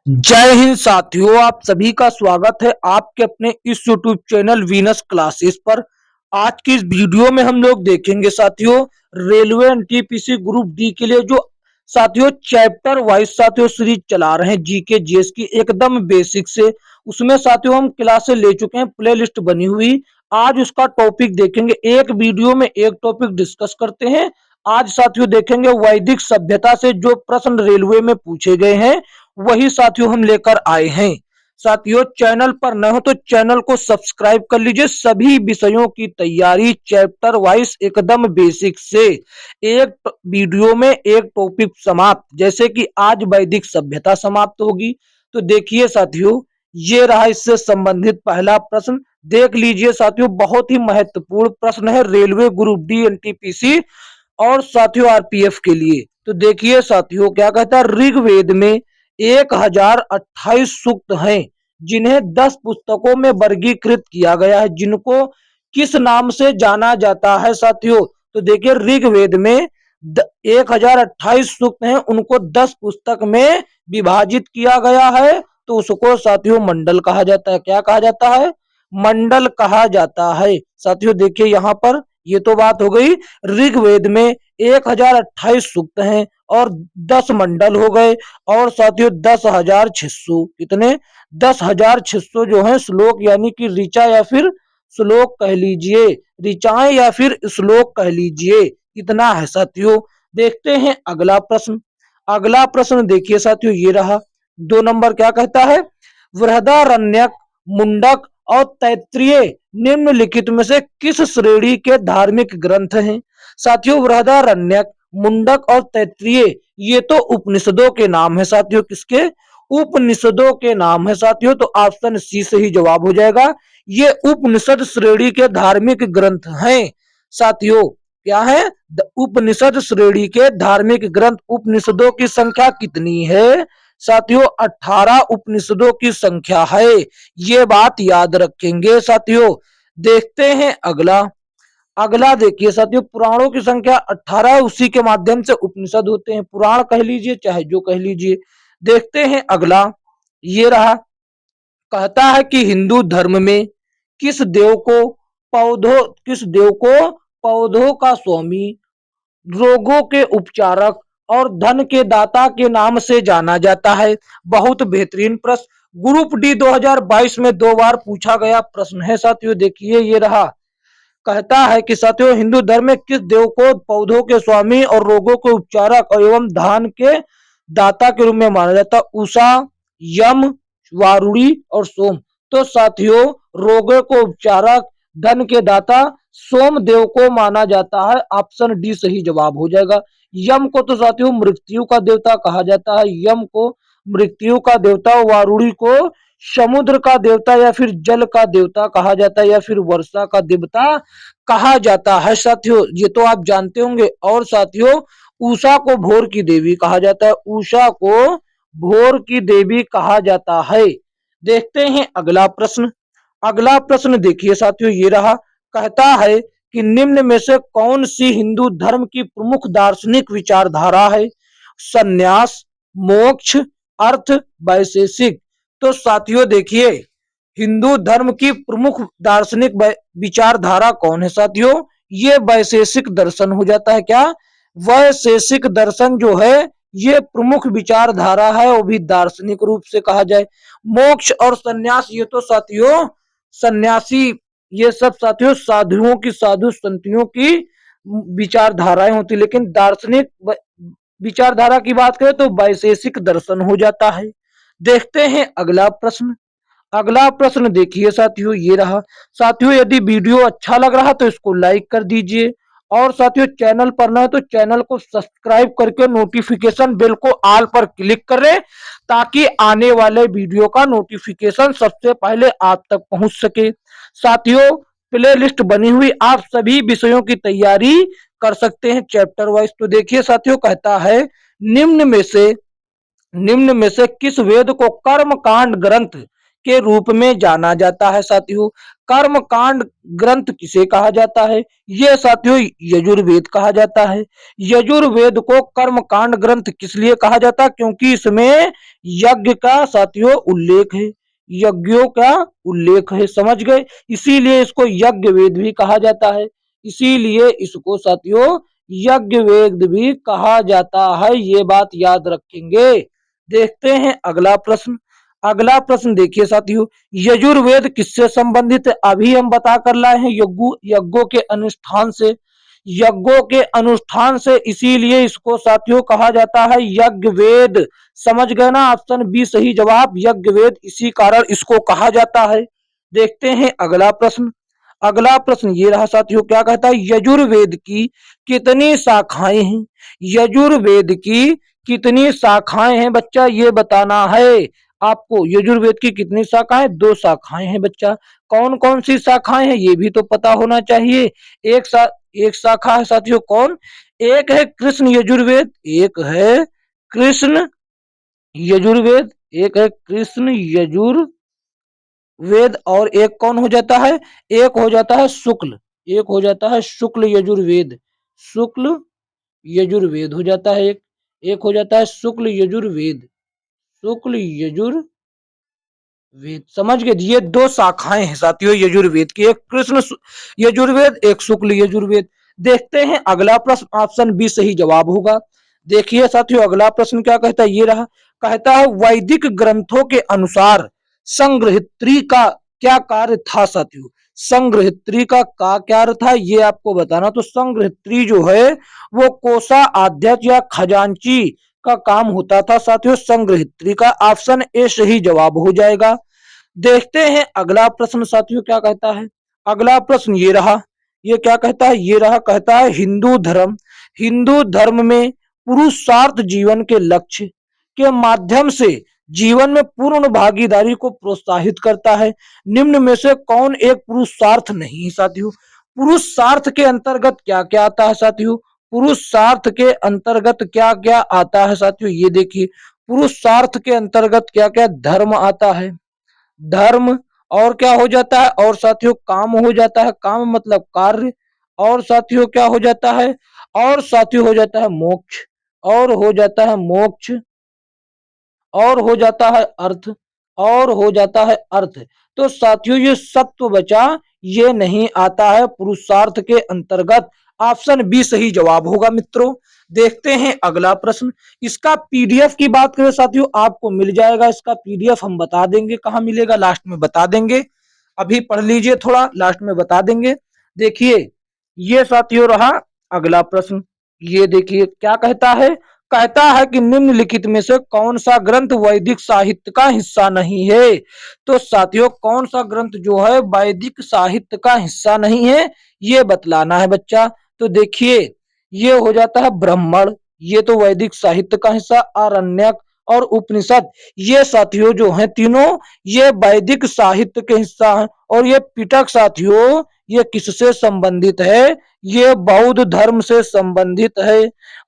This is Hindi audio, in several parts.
जय हिंद साथियों, आप सभी का स्वागत है आपके अपने इस यूट्यूब चैनल वीनस क्लासेस पर। आज की इस वीडियो में हम लोग देखेंगे साथियों रेलवे एनटीपीसी ग्रुप डी के लिए जो साथियों चैप्टर वाइज साथियों सीरीज चला रहे हैं जीके जीएस की एकदम बेसिक से। उसमें साथियों हम क्लासेस ले चुके हैं, प्ले लिस्ट बनी हुई। आज उसका टॉपिक देखेंगे, एक वीडियो में एक टॉपिक डिस्कस करते हैं। आज साथियों देखेंगे वैदिक सभ्यता से जो प्रश्न रेलवे में पूछे गए हैं वही साथियों हम लेकर आए हैं। साथियों चैनल पर न हो तो चैनल को सब्सक्राइब कर लीजिए। सभी विषयों की तैयारी चैप्टर वाइज एकदम बेसिक से, एक वीडियो में एक टॉपिक समाप्त। जैसे कि आज वैदिक सभ्यता समाप्त होगी, तो देखिए साथियों ये रहा इससे संबंधित पहला प्रश्न। देख लीजिए साथियों, बहुत ही महत्वपूर्ण प्रश्न है रेलवे ग्रुप डी एनटीपीसी और साथियों आरपीएफ के लिए। तो देखिए साथियों क्या कहता है, ऋग्वेद में 1028 सूक्त हैं जिन्हें 10 पुस्तकों में वर्गीकृत किया गया है, जिनको किस नाम से जाना जाता है साथियों। तो देखिए ऋग्वेद में 1028 सूक्त हैं, उनको 10 पुस्तक में विभाजित किया गया है, तो उसको साथियों मंडल कहा जाता है। क्या कहा जाता है? मंडल कहा जाता है। साथियों देखिए यहाँ पर ये तो बात हो गई, ऋग्वेद में 1028 सूक्त हैं और 10 मंडल हो गए, और साथियों 10,600 कितने 10,600 जो है श्लोक यानी कि ऋचा या फिर श्लोक कह लीजिए, ऋचाएं या फिर श्लोक कह लीजिए, इतना है साथियों। देखते हैं अगला प्रश्न। अगला प्रश्न देखिए साथियों ये रहा, 2 नंबर क्या कहता है, बृहदारण्यक, मुंडक और तैत्तिरीय निम्नलिखित में से किस श्रेणी के धार्मिक ग्रंथ हैं? साथियों बृहदारण्यक, मुंडक और तैत्तिरीय ये तो उपनिषदों के नाम है साथियों। किसके? उपनिषदों के नाम है साथियों। तो ऑप्शन सी से ही जवाब हो जाएगा। ये उपनिषद श्रेणी के धार्मिक ग्रंथ हैं साथियों। क्या है? उपनिषद श्रेणी के धार्मिक ग्रंथ। उपनिषदों की संख्या कितनी है साथियों? 18 उपनिषदों की संख्या है, ये बात याद रखेंगे साथियों। देखते हैं अगला। अगला देखिए साथियों, पुराणों की संख्या 18 है, उसी के माध्यम से उपनिषद होते हैं, पुराण कह लीजिए चाहे जो कह लीजिए। देखते हैं अगला, ये रहा, कहता है कि हिंदू धर्म में किस देव को पौधों का स्वामी, रोगों के उपचारक और धन के दाता के नाम से जाना जाता है? बहुत बेहतरीन प्रश्न, ग्रुप डी 2022 में 2 बार पूछा गया प्रश्न है साथियों। देखिए ये रहा, कहता है कि साथियों हिंदू धर्म में किस देव को पौधों के स्वामी और रोगों के उपचारक एवं धान के दाता के रूप में माना जाता है? उषा, यम, वारुणी और सोम। तो साथियों रोगों को उपचारक, धन के दाता सोम देव को माना जाता है। ऑप्शन डी सही जवाब हो जाएगा। यम को तो साथियों मृत्यु का देवता कहा जाता है, यम को मृत्यु का देवता, वारुणी को समुद्र का देवता या फिर जल का देवता कहा जाता है, या फिर वर्षा का देवता कहा जाता है साथियों, ये तो आप जानते होंगे। और साथियों उषा को भोर की देवी कहा जाता है, उषा को भोर की देवी कहा जाता है। देखते हैं अगला प्रश्न। अगला प्रश्न देखिए साथियों ये रहा, कहता है कि निम्न में से कौन सी हिंदू धर्म की प्रमुख दार्शनिक विचारधारा है? संन्यास, मोक्ष, अर्थ, वैशेषिक। तो साथियों देखिए हिंदू धर्म की प्रमुख दार्शनिक विचारधारा कौन है साथियों? ये वैशेषिक दर्शन हो जाता है। क्या? वैशेषिक दर्शन जो है ये प्रमुख विचारधारा है, वो भी दार्शनिक रूप से कहा जाए। मोक्ष और सन्यास ये तो साथियों सन्यासी, ये सब साथियों साधुओं की, साधु संतियों की विचारधाराएं होती, लेकिन दार्शनिक विचारधारा की बात करें तो वैशेषिक दर्शन हो जाता है। देखते हैं अगला प्रश्न। अगला प्रश्न देखिए साथियों ये रहा। साथियों यदि वीडियो अच्छा लग रहा तो इसको लाइक कर दीजिए, और साथियों चैनल पर ना है तो चैनल को सब्सक्राइब करके नोटिफिकेशन बेल को ऑल पर क्लिक करें, ताकि आने वाले वीडियो का नोटिफिकेशन सबसे पहले आप तक पहुंच सके। साथियों प्ले लिस्ट बनी हुई, आप सभी विषयों की तैयारी कर सकते हैं चैप्टर वाइज। तो देखिए साथियों कहता है निम्न में से किस वेद को कर्म कांड ग्रंथ के रूप में जाना जाता है साथियों। कर्म कांड ग्रंथ किसे कहा जाता है? ये साथियों यजुर्वेद कहा जाता है। यजुर्वेद को कर्म कांड ग्रंथ किस लिए कहा जाता है? क्योंकि इसमें यज्ञ का साथियों उल्लेख है, यज्ञों का उल्लेख है, समझ गए? इसीलिए इसको यज्ञ वेद भी कहा जाता है, इसीलिए इसको साथियों यज्ञ वेद भी कहा जाता है, ये बात याद रखेंगे। देखते हैं अगला प्रश्न। अगला प्रश्न देखिए साथियों, यजुर्वेद किससे संबंधित है? अभी हम बता कर लाए हैं यज्ञों के अनुष्ठान से, यज्ञों के अनुष्ठान से, इसीलिए इसको साथियों कहा जाता है यज्ञ वेद। समझ गए ना? ऑप्शन बी सही जवाब, यज्ञ वेद, इसी कारण इसको कहा जाता है। देखते हैं अगला प्रश्न। अगला प्रश्न ये रहा साथियों, क्या कहता है? यजुर्वेद की कितनी शाखाएं हैं? यजुर्वेद की कितनी शाखाएं हैं बच्चा, ये बताना है आपको। यजुर्वेद की कितनी शाखाएं? 2 शाखाएं हैं बच्चा। कौन कौन सी शाखाएं हैं ये भी तो पता होना चाहिए। एक शाखा है साथियों कौन? एक है कृष्ण यजुर्वेद, एक है कृष्ण यजुर्वेद, एक है कृष्ण यजुर्वेद, और एक कौन हो जाता है? एक हो जाता है शुक्ल, एक हो जाता है शुक्ल यजुर्वेद, शुक्ल यजुर्वेद हो जाता है एक, एक हो जाता है शुक्ल यजुर्वेद, शुक्ल यजुर्वेद। समझ गए? ये 2 शाखाएं हैं साथियों यजुर्वेद की, एक कृष्ण यजुर्वेद, एक शुक्ल यजुर्वेद। देखते हैं अगला प्रश्न, ऑप्शन बी सही जवाब होगा। देखिए साथियों अगला प्रश्न क्या कहता है, ये रहा, कहता है वैदिक ग्रंथों के अनुसार संग्रहित्री का क्या कार्य था साथियों? संग्रहित्री का क्या कार्य था ये आपको बताना। तो संग्रहित्री जो है वो कोषा अध्यक्ष या खजांची का काम होता था साथियों संग्रहित्री का। ऑप्शन ए सही जवाब हो जाएगा। देखते हैं अगला प्रश्न साथियों क्या कहता है। अगला प्रश्न ये रहा, ये क्या कहता है? ये रहा, कहता है हिंदू धर्म में पुरुषार्थ जीवन के लक्ष्य के माध्यम से जीवन में पूर्ण भागीदारी को प्रोत्साहित करता है। निम्न में से कौन एक पुरुषार्थ नहीं है साथियों? पुरुषार्थ के अंतर्गत क्या क्या आता है साथियों? पुरुषार्थ के अंतर्गत क्या क्या आता है साथियों? ये देखिए पुरुषार्थ के अंतर्गत क्या क्या धर्म आता है, धर्म, और क्या हो जाता है? और साथियों काम हो जाता है, काम मतलब कार्य, और साथियों क्या हो जाता है? और साथियों हो जाता है मोक्ष, और हो जाता है मोक्ष, और हो जाता है अर्थ, और हो जाता है अर्थ। तो साथियों ये सत्व बचा, ये नहीं आता है पुरुषार्थ के अंतर्गत। ऑप्शन बी सही जवाब होगा मित्रों। देखते हैं अगला प्रश्न। इसका पीडीएफ की बात करें साथियों आपको मिल जाएगा, इसका पीडीएफ हम बता देंगे कहाँ मिलेगा, लास्ट में बता देंगे। अभी पढ़ लीजिए थोड़ा, लास्ट में बता देंगे। देखिए ये साथियों रहा अगला प्रश्न। ये देखिए क्या कहता है? कहता है कि निम्नलिखित में से कौन सा ग्रंथ वैदिक साहित्य का हिस्सा नहीं है? तो साथियों कौन सा ग्रंथ जो है वैदिक साहित्य का हिस्सा नहीं है ये बतलाना है बच्चा। तो देखिए ये हो जाता है ब्राह्मण, ये तो वैदिक साहित्य का हिस्सा, आरण्यक और उपनिषद, ये साथियों जो हैं तीनों ये वैदिक साहित्य के हिस्सा हैं। और ये पिटक साथियों ये किससे संबंधित है? ये बौद्ध धर्म से संबंधित है,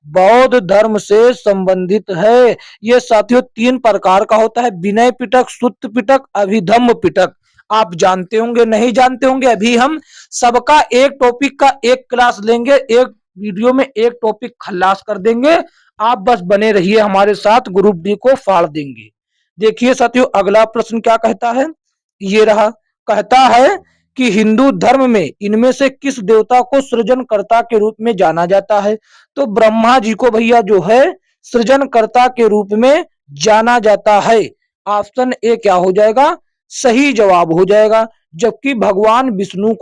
बौद्ध धर्म से संबंधित है। ये साथियों 3 प्रकार का होता है, विनय पिटक, सुत्त पिटक, अभिधम्म पिटक। आप जानते होंगे, नहीं जानते होंगे, अभी हम सबका एक टॉपिक का एक क्लास लेंगे, एक वीडियो में एक टॉपिक खल्लास कर देंगे। आप बस बने रहिए हमारे साथ, ग्रुप डी को फाड़ देंगे। देखिए साथियों अगला प्रश्न क्या कहता है? ये रहा, कहता है कि हिंदू धर्म में इनमें से किस देवता को सृजनकर्ता के रूप में जाना जाता है? तो ब्रह्मा जी को भैया जो है सृजनकर्ता के रूप में जाना जाता है। ऑप्शन ए क्या हो जाएगा? सही जवाब हो जाएगा। जबकि भगवान विष्णु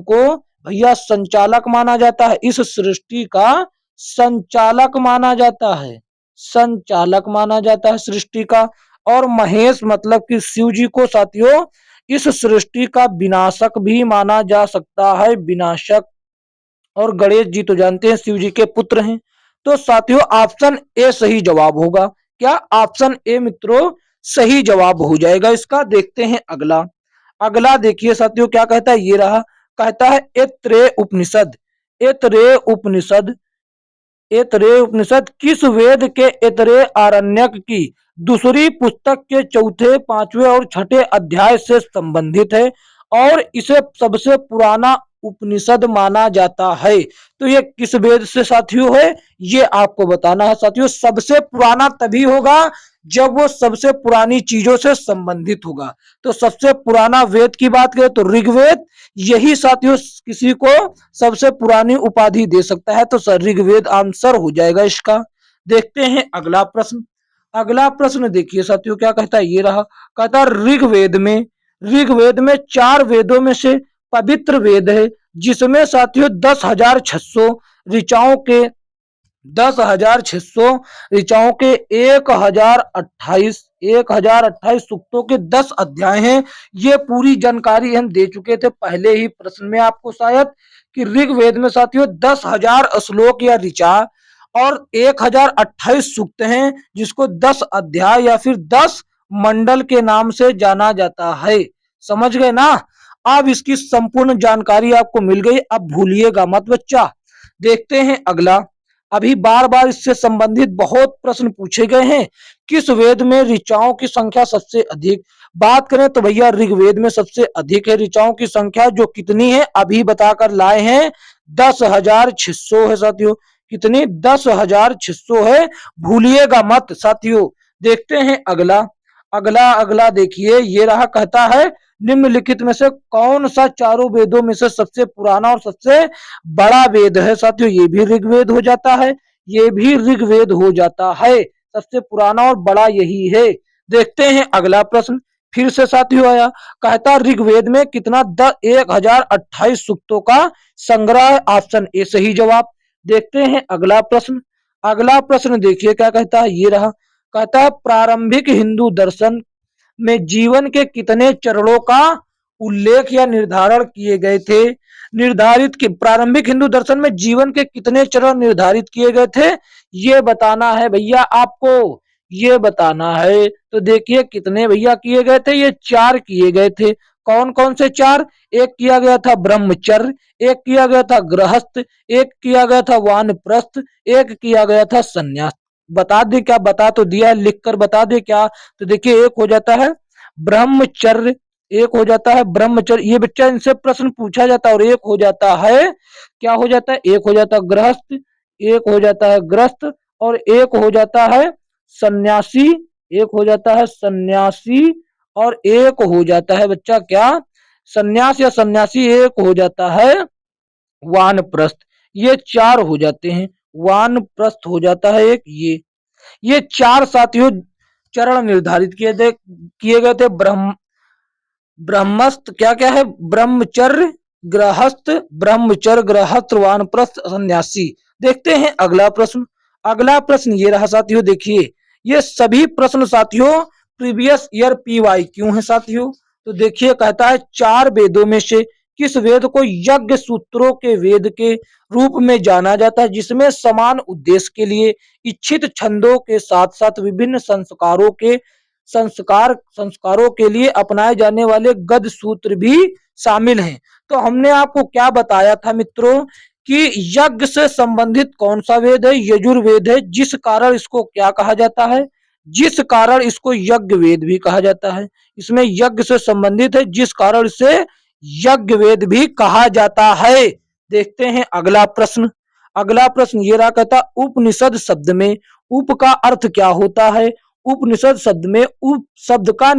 को भैया संचालक माना जाता है, इस सृष्टि का संचालक माना जाता है, संचालक माना जाता है सृष्टि का। और महेश मतलब कि शिव जी को साथियों इस सृष्टि का विनाशक भी माना जा सकता है, विनाशक। और गणेश जी तो जानते हैं शिव जी के पुत्र हैं। तो साथियों ऑप्शन ए सही जवाब होगा। क्या? ऑप्शन ए मित्रों सही जवाब हो जाएगा इसका। देखते हैं अगला। अगला देखिए साथियों क्या कहता है? ये रहा, कहता है ऐत्रेय उपनिषद, ऐत्रेय उपनिषद ऐतरेय उपनिषद किस वेद के ऐतरेय आरण्यक की दूसरी पुस्तक के चौथे, पांचवें और छठे अध्याय से संबंधित है और इसे सबसे पुराना उपनिषद माना जाता है। तो ये किस वेद से साथियों है, ये आपको बताना है साथियों। सबसे पुराना तभी होगा जब वो सबसे पुरानी चीजों से संबंधित होगा। तो सबसे पुराना वेद की बात करें तो ऋग्वेद, यही साथियों किसी को सबसे पुरानी उपाधि दे सकता है। तो सर ऋग्वेद आंसर हो जाएगा इसका। देखते हैं अगला प्रश्न। अगला प्रश्न देखिए साथियों क्या कहता है, ये रहा। कहता है ऋग्वेद में 4 वेदों में से पवित्र वेद है जिसमें साथियों 10,600 ऋचाओं के 10,600 ऋचाओं के 1,028 सूक्तों के 10 अध्याय हैं। ये पूरी जानकारी हम दे चुके थे पहले ही प्रश्न में आपको शायद, कि ऋग्वेद में साथियों 10,000 श्लोक या ऋचा और 1,028 सूक्त हैं जिसको 10 अध्याय या फिर 10 मंडल के नाम से जाना जाता है। समझ गए ना। अब इसकी संपूर्ण जानकारी आपको मिल गई, अब भूलिएगा मत बच्चा। देखते हैं अगला। अभी बार बार इससे संबंधित बहुत प्रश्न पूछे गए हैं। किस वेद में ऋचाओं की संख्या सबसे अधिक? बात करें तो भैया ऋग्वेद में सबसे अधिक है ऋचाओं की संख्या, जो कितनी है अभी बताकर लाए हैं, 10,600 है साथियों। कितनी? 10,600 है, भूलिएगा मत साथियों। देखते हैं अगला। अगला देखिए ये रहा। कहता है निम्नलिखित में से कौन सा चारों वेदों में से सबसे पुराना और सबसे बड़ा वेद है? साथियों ये भी ऋग्वेद हो जाता है, ये भी ऋग्वेद हो जाता है। सबसे पुराना और बड़ा यही है। देखते हैं अगला प्रश्न। फिर से साथियों आया। कहता ऋग्वेद में कितना 1,028 सूक्तों का संग्रह है? ऑप्शन ए सही जवाब। देखते हैं अगला प्रश्न। अगला प्रश्न देखिए क्या कहता है, ये रहा। कहता है प्रारंभिक हिंदू दर्शन में जीवन के कितने चरणों का उल्लेख या निर्धारण किए गए थे? प्रारंभिक हिंदू दर्शन में जीवन के कितने चरण निर्धारित किए गए थे, ये बताना है भैया आपको, ये बताना है। तो देखिए कितने भैया किए गए थे, ये 4 किए गए थे। कौन कौन से 4? एक किया गया था ब्रह्मचर्य, एक किया गया था गृहस्थ, एक किया गया था वानप्रस्थ, एक किया गया था संन्यास। बता दे क्या? बता तो दिया है, लिख कर बता दे क्या? तो देखिए एक हो जाता है ब्रह्मचर्य, एक हो जाता है ब्रह्मचर्य, ये बच्चा इनसे प्रश्न पूछा जाता है। और एक हो जाता है, क्या हो जाता है? एक हो जाता है गृहस्थ, एक हो जाता है ग्रस्त, और एक हो जाता है सन्यासी, एक हो जाता है सन्यासी, और एक हो जाता है बच्चा क्या? सन्यास या सन्यासी, एक हो जाता है वानप्रस्थ। ये 4 हो जाते हैं। वानप्रस्थ हो जाता है एक, ये 4 साथियों चरण निर्धारित किए गए थे। ब्रह्मस्थ क्या क्या है? ब्रह्मचर्य गृहस्थ वानप्रस्थ सन्यासी। देखते हैं अगला प्रश्न। अगला प्रश्न ये रहा साथियों। देखिए ये सभी प्रश्न साथियों प्रीवियस ईयर PYQ है साथियों। तो देखिए कहता है 4 वेदों में से किस वेद को यज्ञ सूत्रों के वेद के रूप में जाना जाता है, जिसमें समान उद्देश्य के लिए इच्छित छंदों के साथ साथ विभिन्न संस्कारों के लिए अपनाए जाने वाले गद सूत्र भी शामिल हैं। तो हमने आपको क्या बताया था मित्रों, कि यज्ञ से संबंधित कौन सा वेद है? यजुर्वेद है, जिस कारण इसको क्या कहा जाता है? जिस कारण इसको यज्ञ वेद भी कहा जाता है। इसमें यज्ञ से संबंधित है, जिस कारण इसे यज्ञ वेद भी कहा जाता है। देखते हैं अगला प्रश्न। अगला प्रश्न ये रहा। कहता उपनिषद शब्द में उप का अर्थ क्या होता है? उपनिषद शब्द में उप शब्द का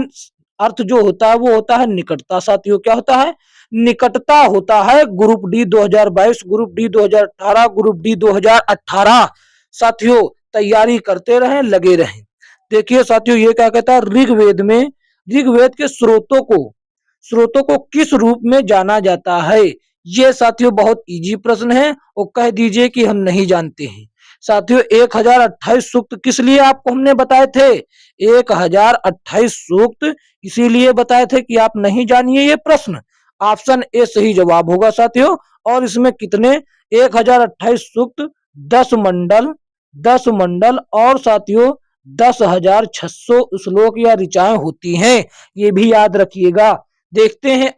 अर्थ जो होता है वो होता है निकटता साथियों। क्या होता है? निकटता होता है। Group D 2022, group D 2018, group D 2018 साथियों तैयारी करते रहें, लगे रहें। देखिए साथियों ये क्या कहता है, ऋग्वेद के स्रोतों को किस रूप में जाना जाता है? ये साथियों बहुत इजी प्रश्न है, और कह दीजिए कि हम नहीं जानते हैं। साथियों 1,028 सूक्त किस लिए आपको हमने बताए थे? 1,028 सूक्त इसीलिए बताए थे कि आप नहीं जानिए ये प्रश्न। ऑप्शन ए सही जवाब होगा साथियों। और इसमें कितने? 1,028 सूक्त, 10 मंडल और साथियों 10,600 श्लोक या ऋचाएं होती हैं, ये भी याद रखिएगा। देखते हैं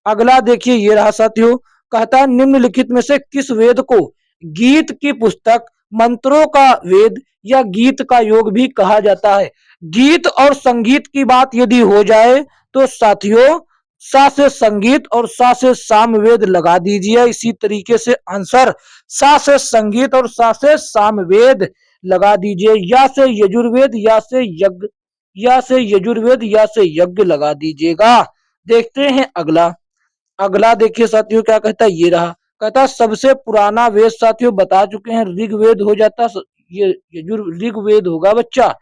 अगला देखिए ये रहा साथियों। कहता है निम्नलिखित में से किस वेद को गीत की पुस्तक मंत्रों का वेद या गीत का योग भी कहा जाता है। गीत और संगीत की बात यदि हो जाए तो साथियों सा से संगीत और सा से सामवेद लगा दीजिए। इसी तरीके से आंसर सा से संगीत और सा से सामवेद लगा दीजिए। या से यजुर्वेद या से यज्ञ, या से यजुर्वेद या से यज्ञ लगा दीजिएगा। देखते हैं अगला। अगला देखिए साथियों क्या कहता है, ये रहा। कहता है सबसे पुराना वेद साथियों बता चुके हैं, ऋग्वेद हो जाता। ये ऋग्वेद होगा बच्चा।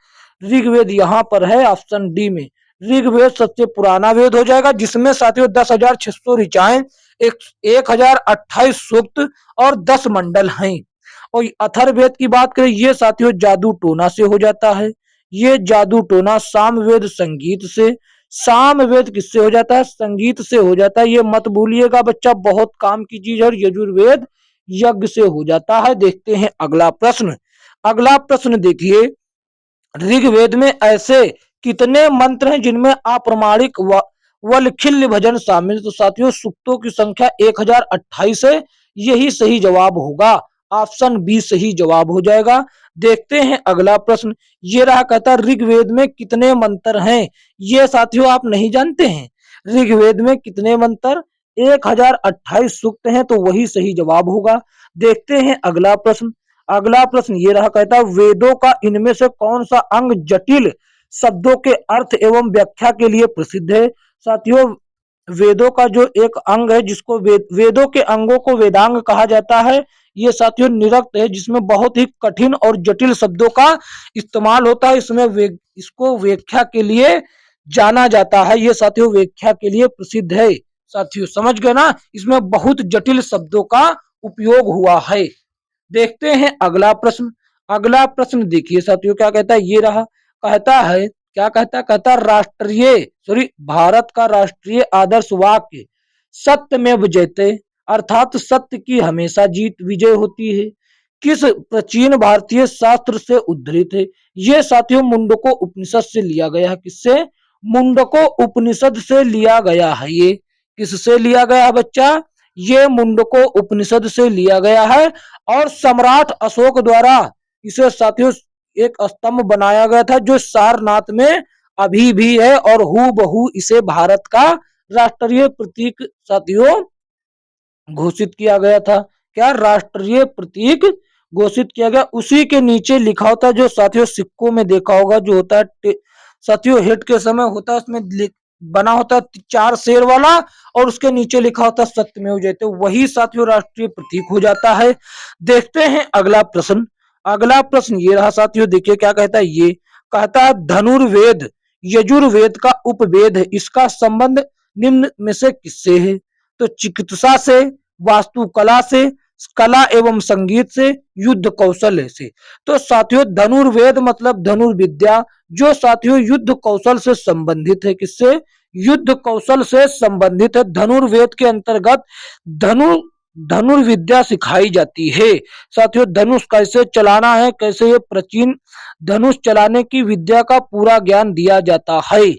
ऋग्वेद यहाँ पर है ऑप्शन डी में। ऋग्वेद सबसे पुराना वेद हो जाएगा, जिसमें साथियों 10,600 ऋचाएं, 1,028 सूक्त और 10 मंडल हैं। और अथर्ववेद की बात करें, ये साथियों जादू टोना से हो जाता है। ये जादू टोना सामवेद संगीत से, सामवेद किससे हो जाता है, संगीत से हो जाता है। ये मत भूलिएगा बच्चा, बहुत काम की चीज है। और यजुर्वेद यज्ञ से हो जाता है। देखते हैं अगला प्रश्न। अगला प्रश्न देखिए, ऋग्वेद में ऐसे कितने मंत्र हैं जिनमें अप्रामाणिक वल्खिल्य भजन शामिल? तो साथियों सूक्तों की संख्या 1,028 है। यही सही जवाब होगा, ऑप्शन बी सही जवाब हो जाएगा। देखते हैं अगला प्रश्न। ये रहा, कहता ऋग्वेद में कितने मंत्र हैं? ये साथियों आप नहीं जानते हैं। ऋग्वेद में कितने मंत्र? 1,028 सूक्त हैं, तो वही सही जवाब होगा। देखते हैं अगला प्रश्न। अगला प्रश्न ये रहा, कहता वेदों का इनमें से कौन सा अंग जटिल शब्दों के अर्थ एवं व्याख्या के लिए प्रसिद्ध है? साथियों वेदों का जो एक अंग है जिसको वेदों के अंगों को वेदांग कहा जाता है, ये साथियों निरक्त है, जिसमें बहुत ही कठिन और जटिल शब्दों का इस्तेमाल होता है। इसमें इसको व्याख्या के लिए जाना जाता है। ये साथियों व्याख्या के लिए प्रसिद्ध है। साथियों समझ गए ना, इसमें बहुत जटिल शब्दों का उपयोग हुआ है। देखते हैं अगला प्रश्न। अगला प्रश्न देखिए साथियों क्या कहता है, ये रहा। कहता है क्या कहता है, कहता राष्ट्रीय भारत का राष्ट्रीय आदर्श वाक्य सत्यमेव जयते, अर्थात सत्य की हमेशा जीत विजय होती है, किस प्राचीन भारतीय शास्त्र से उद्धृत है? ये साथियों मुंडको उपनिषद से लिया गया है। किससे? मुंडको उपनिषद से लिया गया है। ये किससे लिया गया है बच्चा? ये मुंडको उपनिषद से लिया गया है। और सम्राट अशोक द्वारा इसे साथियों एक स्तंभ बनाया गया था, जो सारनाथ में अभी भी है। और हूबहू इसे भारत का राष्ट्रीय प्रतीक साथियों घोषित किया गया था। क्या? राष्ट्रीय प्रतीक घोषित किया गया। उसी के नीचे लिखा होता है, जो साथियों सिक्कों में देखा होगा, जो होता है साथियों हेड के समय होता है, उसमें बना होता है 4 शेर वाला, और उसके नीचे लिखा होता है सत्यमेव जयते। वही साथियों राष्ट्रीय प्रतीक हो जाता है। देखते हैं अगला प्रश्न। अगला प्रश्न ये रहा साथियों, देखिए क्या कहता है। ये कहता है धनुर्वेद यजुर्वेद का उपवेद है, इसका संबंध निम्न में से किससे है? तो चिकित्सा से, वास्तुकला से, कला एवं संगीत से, युद्ध कौशल से। तो साथियों धनुर्वेद मतलब धनुर्विद्या, जो साथियों युद्ध कौशल से संबंधित है। किससे? युद्ध कौशल से संबंधित है। धनुर्वेद के अंतर्गत धनुर्विद्या सिखाई जाती है। साथियों धनुष कैसे चलाना है, कैसे ये प्राचीन धनुष चलाने की विद्या का पूरा ज्ञान दिया जाता है।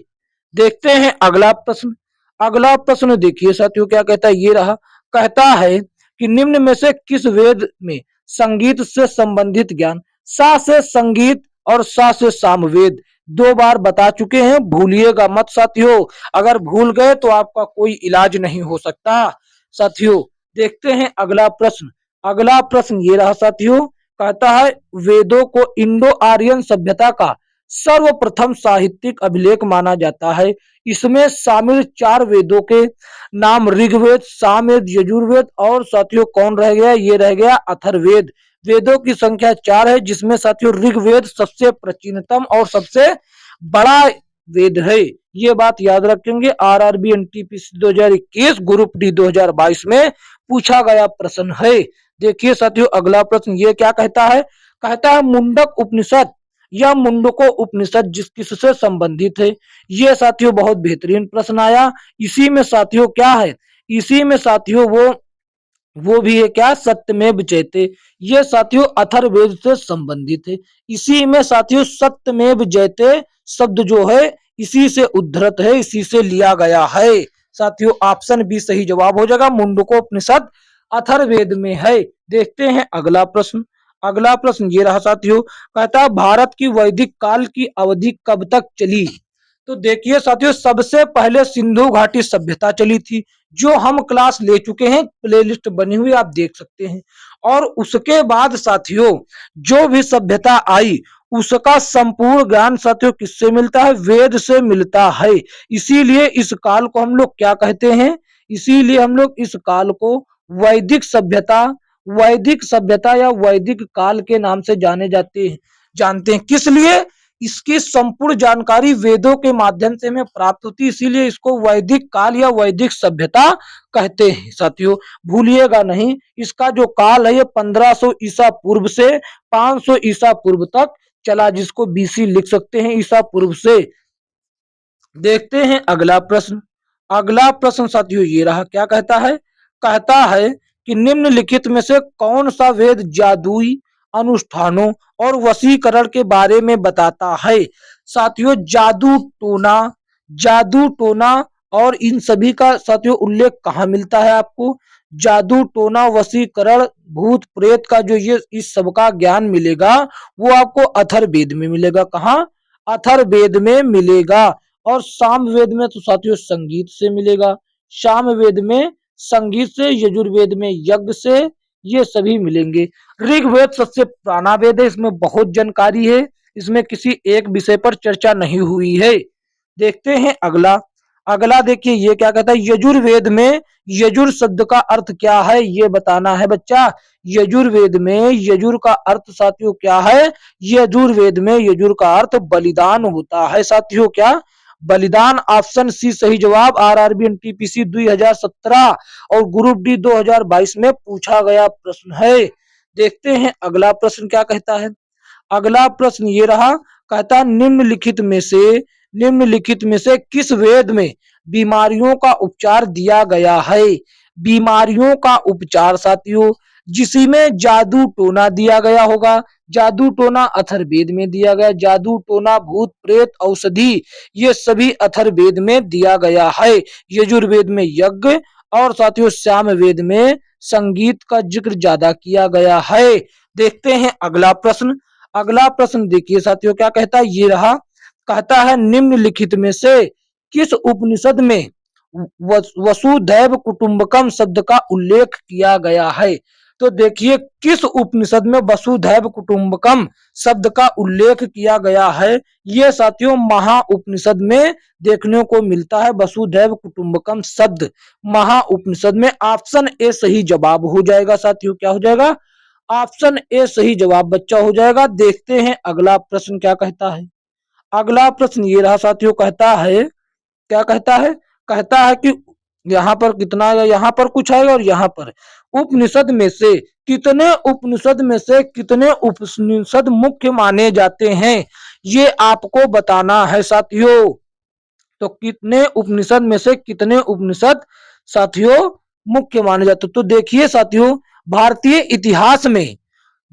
देखते हैं अगला प्रश्न। अगला प्रश्न देखिए साथियों क्या कहता है, ये रहा। कहता है कि निम्न में से किस वेद में संगीत से संबंधित ज्ञान? सा से संगीत और सा से सामवेद 2 बार बता चुके हैं, भूलिएगा मत साथियों। अगर भूल गए तो आपका कोई इलाज नहीं हो सकता साथियों। देखते हैं अगला प्रश्न। अगला प्रश्न ये रहा साथियों, कहता है वेदों को इंडो आर्यन सभ्यता का सर्वप्रथम साहित्यिक अभिलेख माना जाता है। इसमें शामिल 4 वेदों के नाम ऋग्वेद, सामवेद, यजुर्वेद और साथियों कौन रह गया? ये रह गया अथर्ववेद। वेदों की संख्या 4 है, जिसमें साथियों ऋग्वेद सबसे प्राचीनतम और सबसे बड़ा वेद है। ये बात याद रखेंगे। आरआरबी एनटीपीसी 2021 ग्रुप डी 2022 में पूछा गया प्रश्न है। देखिए साथियों अगला प्रश्न ये क्या कहता है। कहता है मुंडक उपनिषद या मुंडको उपनिषद किससे संबंधित है? ये साथियों बहुत बेहतरीन प्रश्न आया। इसी में साथियों क्या है, इसी में साथियों वो भी है क्या? सत्यमेव जयते। ये साथियों अथर्ववेद से संबंधित है। इसी में साथियों सत्यमेव जयते शब्द जो है इसी से उद्धृत है, इसी से लिया गया है। साथियों ऑप्शन बी सही जवाब हो जाएगा। मुंडको उपनिषद अथर्ववेद में है। देखते हैं अगला प्रश्न। अगला प्रश्न ये रहा साथियों, कहता है भारत की वैदिक काल की अवधि कब तक चली। तो देखिए साथियों, सबसे पहले सिंधु घाटी सभ्यता चली थी, जो हम क्लास ले चुके हैं, प्लेलिस्ट बनी हुई आप देख सकते हैं। और उसके बाद साथियों जो भी सभ्यता आई उसका संपूर्ण ज्ञान साथियों किससे मिलता है, वेद से मिलता है। इसीलिए इस काल को हम लोग क्या कहते हैं, इसीलिए हम लोग इस काल को वैदिक सभ्यता, वैदिक सभ्यता या वैदिक काल के नाम से जानते हैं। किस लिए, इसकी संपूर्ण जानकारी वेदों के माध्यम से हमें प्राप्त होती है, इसीलिए इसको वैदिक काल या वैदिक सभ्यता कहते हैं साथियों। भूलिएगा नहीं, इसका जो काल है ये 1500 ईसा पूर्व से 500 ईसा पूर्व तक चला, जिसको बीसी लिख सकते हैं, ईसा पूर्व से। देखते हैं अगला प्रश्न। अगला प्रश्न साथियों ये रहा, क्या कहता है कि निम्नलिखित में से कौन सा वेद जादुई अनुष्ठानों और वशीकरण के बारे में बताता है। साथियों जादू टोना और इन सभी का साथियों उल्लेख कहाँ मिलता है आपको, जादू टोना वशीकरण भूत प्रेत का जो ये इस सब का ज्ञान मिलेगा वो आपको अथर्ववेद में मिलेगा। कहाँ, अथर्ववेद में मिलेगा। और सामवेद में तो साथियों संगीत से मिलेगा, सामवेद में संगीत से, यजुर्वेद में यज्ञ से, ये सभी मिलेंगे। ऋग्वेद सबसे पुराना वेद है, इसमें बहुत जानकारी है, इसमें किसी एक विषय पर चर्चा नहीं हुई है। देखते हैं अगला। अगला देखिए ये क्या कहता है, यजुर्वेद में यजुर शब्द का अर्थ क्या है ये बताना है बच्चा। यजुर्वेद में यजुर का अर्थ साथियों क्या है, यजुर्वेद में यजुर का अर्थ बलिदान होता है साथियों। क्या, बलिदान। ऑप्शन सी सही जवाब। आरआरबी एनटीपीसी 2017 और ग्रुप डी 2022 में पूछा गया प्रश्न है। देखते हैं अगला प्रश्न क्या कहता है। अगला प्रश्न ये रहा, कहता निम्नलिखित में से किस वेद में बीमारियों का उपचार दिया गया है। बीमारियों का उपचार साथियों, जिसमें जादू टोना दिया गया होगा, जादू टोना अथर्ववेद में दिया गया, जादू टोना भूत प्रेत औषधि ये सभी अथर्ववेद में दिया गया है। यजुर्वेद में यज्ञ और साथियों सामवेद में संगीत का जिक्र ज्यादा किया गया है। देखते हैं अगला प्रश्न। अगला प्रश्न देखिए साथियों क्या कहता है, ये रहा, कहता है निम्नलिखित में से किस उपनिषद में वसुधैव कुटुंबकम शब्द का उल्लेख किया गया है। तो देखिए किस उपनिषद में वसुधैव कुटुंबकम शब्द का उल्लेख किया गया है, ये साथियों महा उपनिषद में देखने को मिलता है। वसुधैव कुटुंबकम शब्द महा उपनिषद में। ऑप्शन ए सही जवाब हो जाएगा साथियों। क्या हो जाएगा, ऑप्शन ए सही जवाब बच्चा हो जाएगा। देखते हैं अगला प्रश्न क्या कहता है। अगला प्रश्न ये रहा साथियों, कहता है, क्या कहता है कि यहाँ पर कितना आएगा, यहाँ पर कुछ आएगा और यहाँ पर उपनिषद में से कितने उपनिषद मुख्य माने जाते हैं, ये आपको बताना है साथियों। तो कितने उपनिषद में से कितने उपनिषद साथियों मुख्य माने जाते। तो देखिए साथियों, भारतीय इतिहास में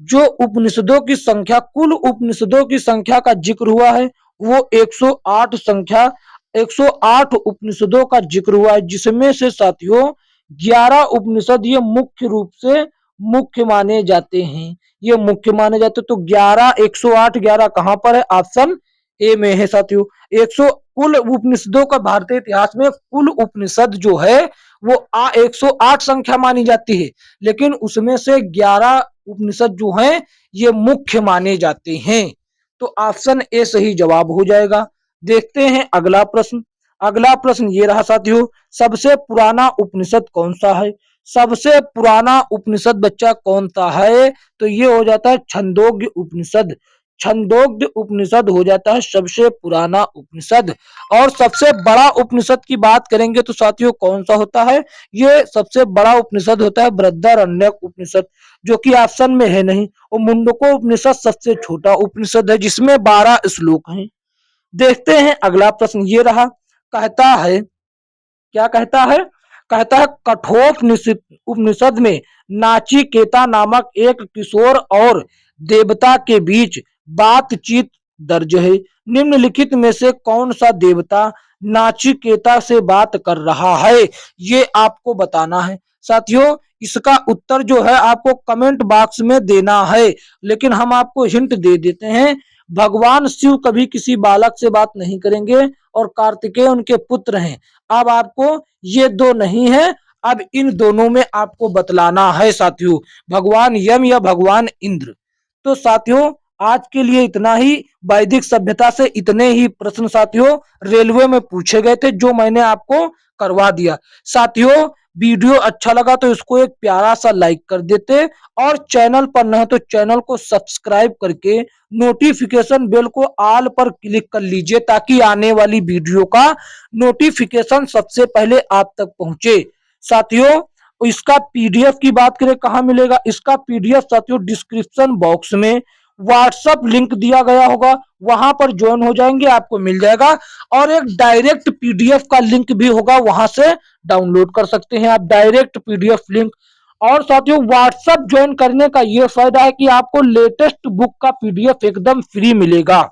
जो उपनिषदों की संख्या, कुल उपनिषदों की संख्या का जिक्र हुआ है वो 108 उपनिषदों का जिक्र हुआ है, जिसमें से साथियों 11 उपनिषद ये मुख्य रूप से मुख्य माने जाते हैं। ये मुख्य माने जाते तो 108 कहां पर है, ऑप्शन ए में है साथियों। 100 कुल उपनिषदों का भारतीय इतिहास में कुल उपनिषद जो है वो 108 संख्या मानी जाती है, लेकिन उसमें से 11 उपनिषद जो हैं ये मुख्य माने जाते हैं। तो ऑप्शन ए सही जवाब हो जाएगा। देखते हैं अगला प्रश्न। अगला प्रश्न ये रहा साथियों, सबसे पुराना उपनिषद कौन सा है। सबसे पुराना उपनिषद बच्चा कौन सा है, तो ये हो जाता है छंदोग्य उपनिषद। छंदोग्य उपनिषद हो जाता है सबसे पुराना उपनिषद। और सबसे बड़ा उपनिषद की बात करेंगे तो साथियों कौन सा होता है, ये सबसे बड़ा उपनिषद होता है बृहदारण्यक उपनिषद, जो कि ऑप्शन में है नहीं। और मुंडको उपनिषद सबसे छोटा उपनिषद है, जिसमें 12 श्लोक हैं। देखते हैं अगला प्रश्न ये रहा, कहता है, क्या कहता है कठोपनिषद उपनिषद में नाचिकेता नामक एक किशोर और देवता के बीच बातचीत दर्ज है। निम्नलिखित में से कौन सा देवता नाचिकेता से बात कर रहा है, ये आपको बताना है साथियों। इसका उत्तर जो है आपको कमेंट बॉक्स में देना है। लेकिन हम आपको हिंट दे देते हैं, भगवान शिव कभी किसी बालक से बात नहीं करेंगे और कार्तिकेय उनके पुत्र हैं। अब आपको ये दो नहीं है, अब इन दोनों में आपको बतलाना है साथियों, भगवान यम या भगवान इंद्र। तो साथियों आज के लिए इतना ही। वैदिक सभ्यता से इतने ही प्रश्न साथियों रेलवे में पूछे गए थे जो मैंने आपको करवा दिया। साथियों वीडियो अच्छा लगा तो इसको एक प्यारा सा लाइक कर देते और चैनल पर न है तो चैनल को सब्सक्राइब करके नोटिफिकेशन बेल को ऑल पर क्लिक कर लीजिए ताकि आने वाली वीडियो का नोटिफिकेशन सबसे पहले आप तक पहुंचे। साथियों इसका पीडीएफ की बात करें कहाँ मिलेगा, इसका पीडीएफ साथियों डिस्क्रिप्शन बॉक्स में व्हाट्सएप लिंक दिया गया होगा, वहां पर ज्वाइन हो जाएंगे आपको मिल जाएगा। और एक डायरेक्ट पीडीएफ का लिंक भी होगा, वहां से डाउनलोड कर सकते हैं आप डायरेक्ट पीडीएफ लिंक। और साथियों व्हाट्सएप ज्वाइन करने का ये फायदा है कि आपको लेटेस्ट बुक का पीडीएफ एकदम फ्री मिलेगा।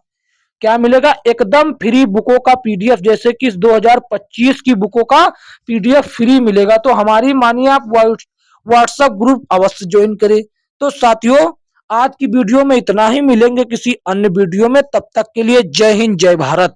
क्या मिलेगा? एकदम फ्री बुकों का पीडीएफ, जैसे कि 2025 की बुकों का पीडीएफ फ्री मिलेगा। तो हमारी मानिए आप व्हाट्सएप ग्रुप अवश्य ज्वाइन करें। तो साथियों आज की वीडियो में इतना ही, मिलेंगे किसी अन्य वीडियो में, तब तक के लिए जय हिंद जय भारत।